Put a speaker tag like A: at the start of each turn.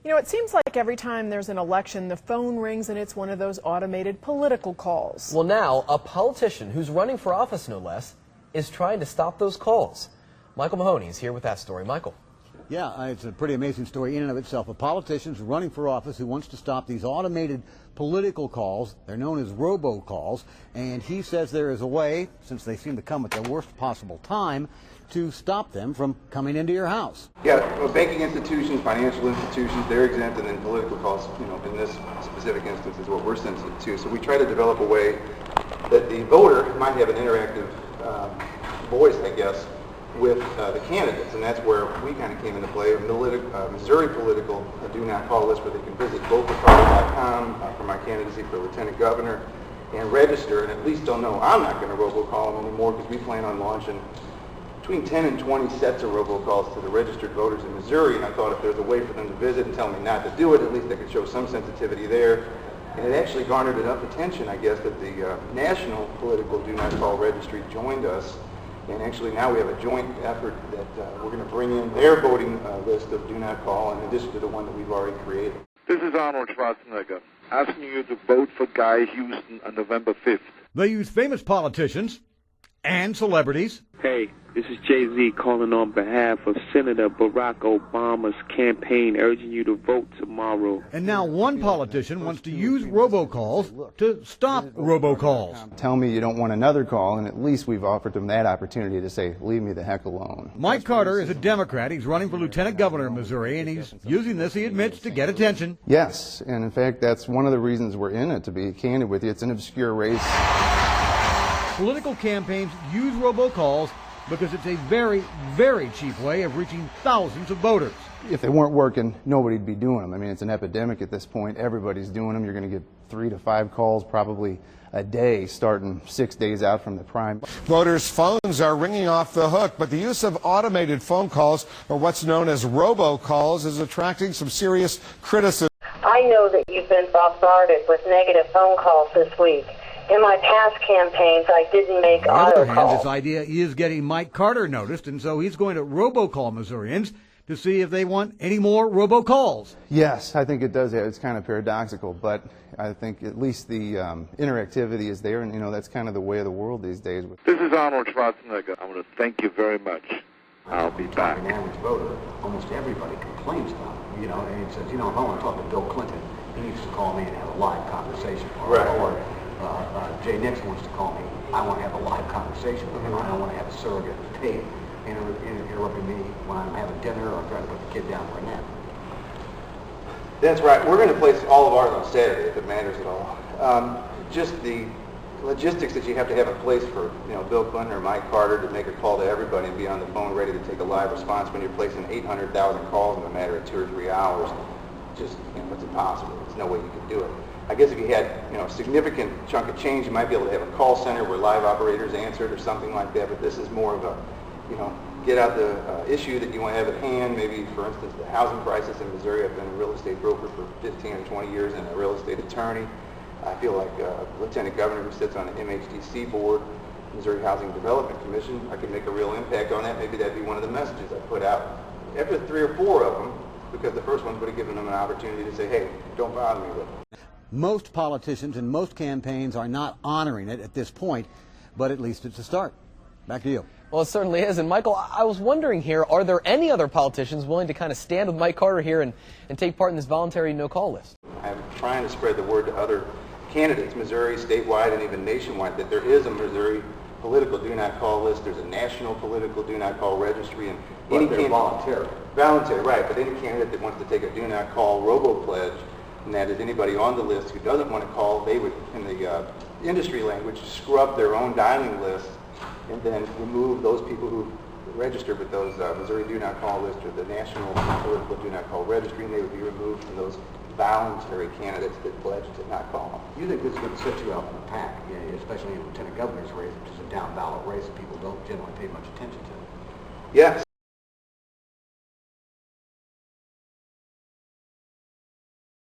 A: You know, it seems like every time there's an election, the phone rings and it's one of those automated political calls.
B: Well, now, a politician who's running for office, no less, is trying to stop those calls. Michael Mahoney is here with that story. Michael.
C: Yeah, it's a pretty amazing story in and of itself. A politician's running for office who wants to stop these automated political calls. They're known as robo calls, and he says there is a way, since they seem to come at the worst possible time, to stop them from coming into your house.
D: Yeah, well, banking institutions, financial institutions, they're exempt, and then political calls, in this specific instance is what we're sensitive to. So we try to develop a way that the voter might have an interactive voice, I guess, with the candidates, and that's where we kind of came into play. Missouri political do not call list where they can visit vote4carter.com for my candidacy for lieutenant governor and register, and at least they'll know I'm not going to robocall them anymore, because we plan on launching between 10 and 20 sets of robocalls to the registered voters in Missouri, and I thought if there's a way for them to visit and tell me not to do it, at least they could show some sensitivity there. And it actually garnered enough attention, I guess, that the National Political Do Not Call Registry joined us. And actually now we have a joint effort that we're going to bring in their voting list of do not call in addition to the one that we've already created.
E: This is Arnold Schwarzenegger asking you to vote for Guy Houston on November 5th.
C: They use famous politicians and celebrities.
F: Hey, this is Jay-Z calling on behalf of Senator Barack Obama's campaign, urging you to vote tomorrow.
C: And now one politician wants to use robocalls to stop robocalls.
G: Tell me you don't want another call, and at least we've offered them that opportunity to say, leave me the heck alone.
C: Mike Carter is a Democrat. He's running for lieutenant governor of Missouri, and he's using this, he admits, to get attention.
G: Yes, and in fact, that's one of the reasons we're in it, to be candid with you. It's an obscure race.
C: Political campaigns use robocalls because it's a very, very cheap way of reaching thousands of voters.
G: If they weren't working, nobody'd be doing them. I mean, it's an epidemic at this point. Everybody's doing them. You're going to get 3 to 5 calls probably a day, starting 6 days out from the prime.
H: Voters' phones are ringing off the hook, but the use of automated phone calls, or what's known as robocalls, is attracting some serious criticism.
I: I know that you've been bombarded with negative phone calls this week. In my past campaigns, I didn't make
C: On the other hand,
I: autocalls.
C: this idea is getting Mike Carter noticed, and so he's going to robocall Missourians to see if they want any more robocalls.
G: Yes, I think it does. It's kind of paradoxical, but I think at least the interactivity is there, and that's kind of the way of the world these days.
E: This is Arnold Schwarzenegger. I want to thank you very much. I'll be back.
J: An average voter, almost everybody complains about it, and he says, if I want to talk to Bill Clinton, he needs to call me and have a live conversation. Or Jay Nixon wants to call me. I want to have a live conversation with him. I don't want to have a surrogate tape interrupting me when I'm having dinner or trying to put the kid down for a nap.
D: That's right. We're going to place all of ours on Saturday if it matters at all. Just the logistics that you have to have in place for Bill Clinton or Mike Carter to make a call to everybody and be on the phone ready to take a live response when you're placing 800,000 calls in a matter of 2 or 3 hours. Just it's impossible. There's no way you can do it. I guess if you had a significant chunk of change, you might be able to have a call center where live operators answered or something like that. But this is more of a get out the issue that you want to have at hand. Maybe, for instance, the housing crisis in Missouri. I've been a real estate broker for 15 or 20 years and a real estate attorney. I feel like lieutenant governor who sits on the MHDC board, Missouri Housing Development Commission, I could make a real impact on that. Maybe that'd be one of the messages I put out after 3 or 4 of them, because the first ones would have given them an opportunity to say, hey, don't bother me with it.
C: Most politicians and most campaigns are not honoring it at this point, but at least it's a start. Back to you.
B: Well, it certainly is. And Michael, I was wondering here, are there any other politicians willing to kind of stand with Mike Carter here and take part in this voluntary no-call list?
D: I'm trying to spread the word to other candidates, Missouri, statewide, and even nationwide, that there is a Missouri political do not call list. There's a national political do not call registry, and any candidate voluntary, right? But any candidate that wants to take a do not call robo pledge, and that is anybody on the list who doesn't want to call, they would, in the industry language, scrub their own dialing list and then remove those people who registered with those Missouri do not call list or the national political do not call registry, and they would be removed from those voluntary candidates that pledged to not call them.
J: You think this is going to set you out in the pack, especially in the lieutenant governor's race, which is a down ballot race that people don't generally pay much attention to?
D: Yes.